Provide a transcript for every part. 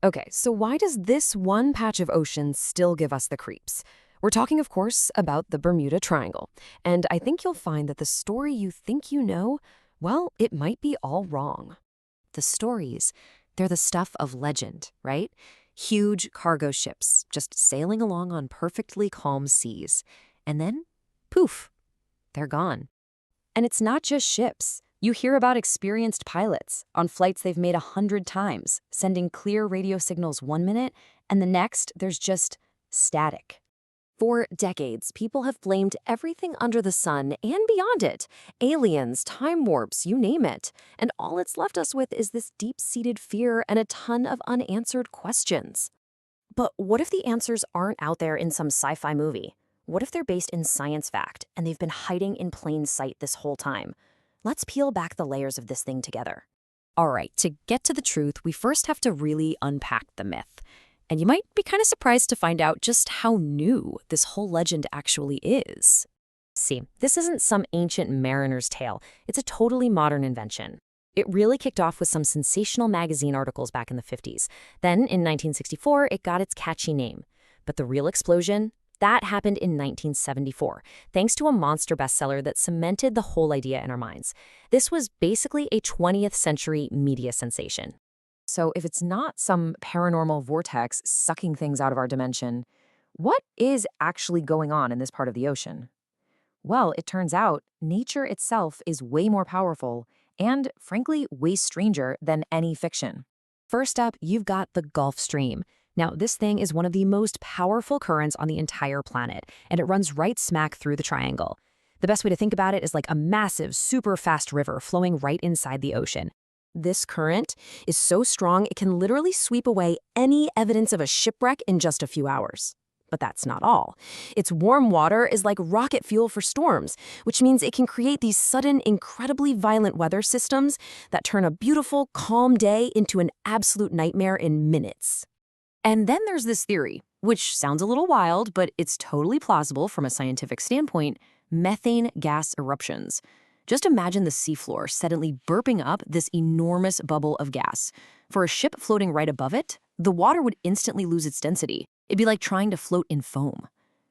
Okay, so why does this one patch of ocean still give us the creeps? We're talking, of course, about the Bermuda Triangle. And I think you'll find that the story you think you know, well, it might be all wrong. The stories, they're the stuff of legend, right? Huge cargo ships just sailing along on perfectly calm seas. And then, poof, they're gone. And it's not just ships. You hear about experienced pilots on flights they've made 100 times, sending clear radio signals one minute, and the next, there's just static. For decades, people have blamed everything under the sun and beyond it. Aliens, time warps, you name it. And all it's left us with is this deep-seated fear and a ton of unanswered questions. But what if the answers aren't out there in some sci-fi movie? What if they're based in science fact and they've been hiding in plain sight this whole time? Let's peel back the layers of this thing together. All right, to get to the truth, we first have to really unpack the myth. And you might be kind of surprised to find out just how new this whole legend actually is. See, this isn't some ancient mariner's tale. It's a totally modern invention. It really kicked off with some sensational magazine articles back in the 50s. Then, in 1964, it got its catchy name. But the real explosion? That happened in 1974, thanks to a monster bestseller that cemented the whole idea in our minds. This was basically a 20th century media sensation. So if it's not some paranormal vortex sucking things out of our dimension, what is actually going on in this part of the ocean? Well, it turns out nature itself is way more powerful and, frankly, way stranger than any fiction. First up, you've got the Gulf Stream. Now, this thing is one of the most powerful currents on the entire planet, and it runs right smack through the triangle. The best way to think about it is like a massive, super fast river flowing right inside the ocean. This current is so strong it can literally sweep away any evidence of a shipwreck in just a few hours. But that's not all. Its warm water is like rocket fuel for storms, which means it can create these sudden, incredibly violent weather systems that turn a beautiful, calm day into an absolute nightmare in minutes. And then there's this theory, which sounds a little wild, but it's totally plausible from a scientific standpoint: methane gas eruptions. Just imagine the seafloor suddenly burping up this enormous bubble of gas. For a ship floating right above it, the water would instantly lose its density. It'd be like trying to float in foam.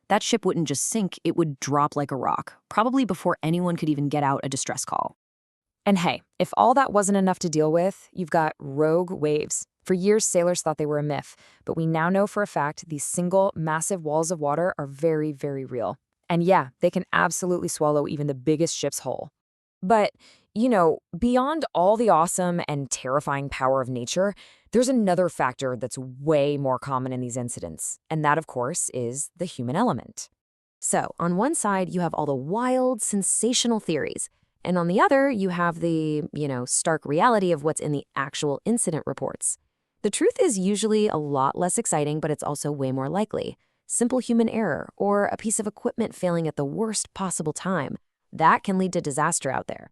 That ship wouldn't just sink, it would drop like a rock, probably before anyone could even get out a distress call. And hey, if all that wasn't enough to deal with, you've got rogue waves. For years, sailors thought they were a myth, but we now know for a fact these single, massive walls of water are very, very real. And yeah, they can absolutely swallow even the biggest ship's hull. But, beyond all the awesome and terrifying power of nature, there's another factor that's way more common in these incidents, and that, of course, is the human element. So, on one side, you have all the wild, sensational theories, and on the other, you have the, stark reality of what's in the actual incident reports. The truth is usually a lot less exciting, but it's also way more likely. Simple human error, or a piece of equipment failing at the worst possible time, that can lead to disaster out there.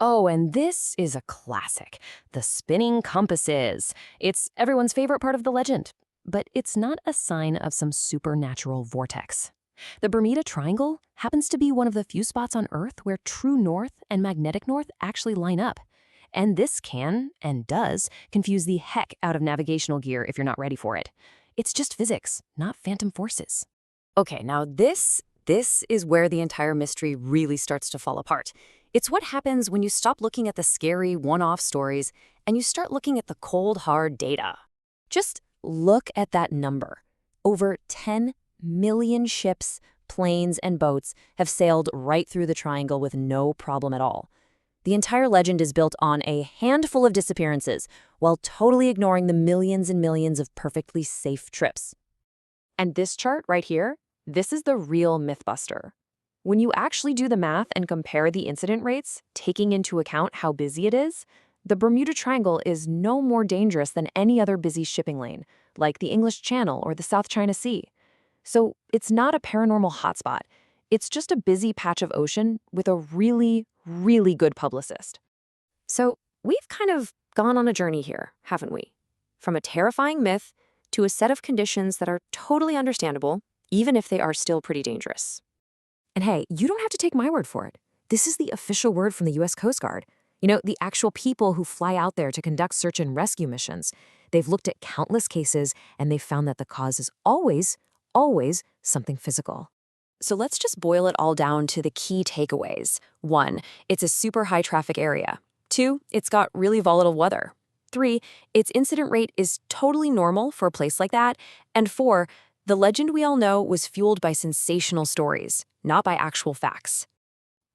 Oh, and this is a classic, the spinning compasses. It's everyone's favorite part of the legend, but it's not a sign of some supernatural vortex. The Bermuda Triangle happens to be one of the few spots on Earth where true north and magnetic north actually line up. And this can, and does, confuse the heck out of navigational gear if you're not ready for it. It's just physics, not phantom forces. Okay, now this is where the entire mystery really starts to fall apart. It's what happens when you stop looking at the scary one-off stories and you start looking at the cold, hard data. Just look at that number. Over 10 million ships, planes, and boats have sailed right through the triangle with no problem at all. The entire legend is built on a handful of disappearances while totally ignoring the millions and millions of perfectly safe trips. And this chart right here, this is the real mythbuster. When you actually do the math and compare the incident rates, taking into account how busy it is, the Bermuda Triangle is no more dangerous than any other busy shipping lane, like the English Channel or the South China Sea. So it's not a paranormal hotspot. It's just a busy patch of ocean with a really, really good publicist. So we've kind of gone on a journey here, haven't we? From a terrifying myth to a set of conditions that are totally understandable, even if they are still pretty dangerous. And hey, you don't have to take my word for it. This is the official word from the U.S. Coast Guard. The actual people who fly out there to conduct search and rescue missions. They've looked at countless cases, and they've found that the cause is always, always something physical. So let's just boil it all down to the key takeaways. 1, it's a super high traffic area. 2, it's got really volatile weather. 3, its incident rate is totally normal for a place like that. And 4, the legend we all know was fueled by sensational stories, not by actual facts.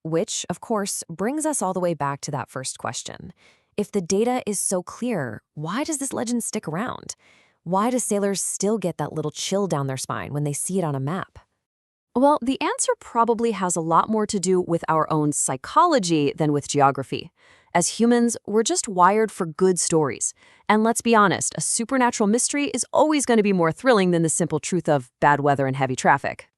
Which, of course, brings us all the way back to that first question. If the data is so clear, why does this legend stick around? Why do sailors still get that little chill down their spine when they see it on a map? Well, the answer probably has a lot more to do with our own psychology than with geography. As humans, we're just wired for good stories. And let's be honest, a supernatural mystery is always going to be more thrilling than the simple truth of bad weather and heavy traffic.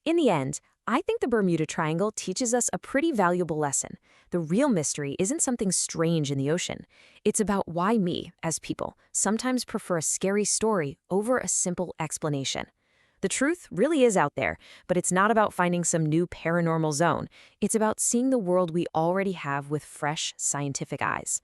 In the end, I think the Bermuda Triangle teaches us a pretty valuable lesson. The real mystery isn't something strange in the ocean. It's about why we, as people, sometimes prefer a scary story over a simple explanation. The truth really is out there, but it's not about finding some new paranormal zone. It's about seeing the world we already have with fresh, scientific eyes.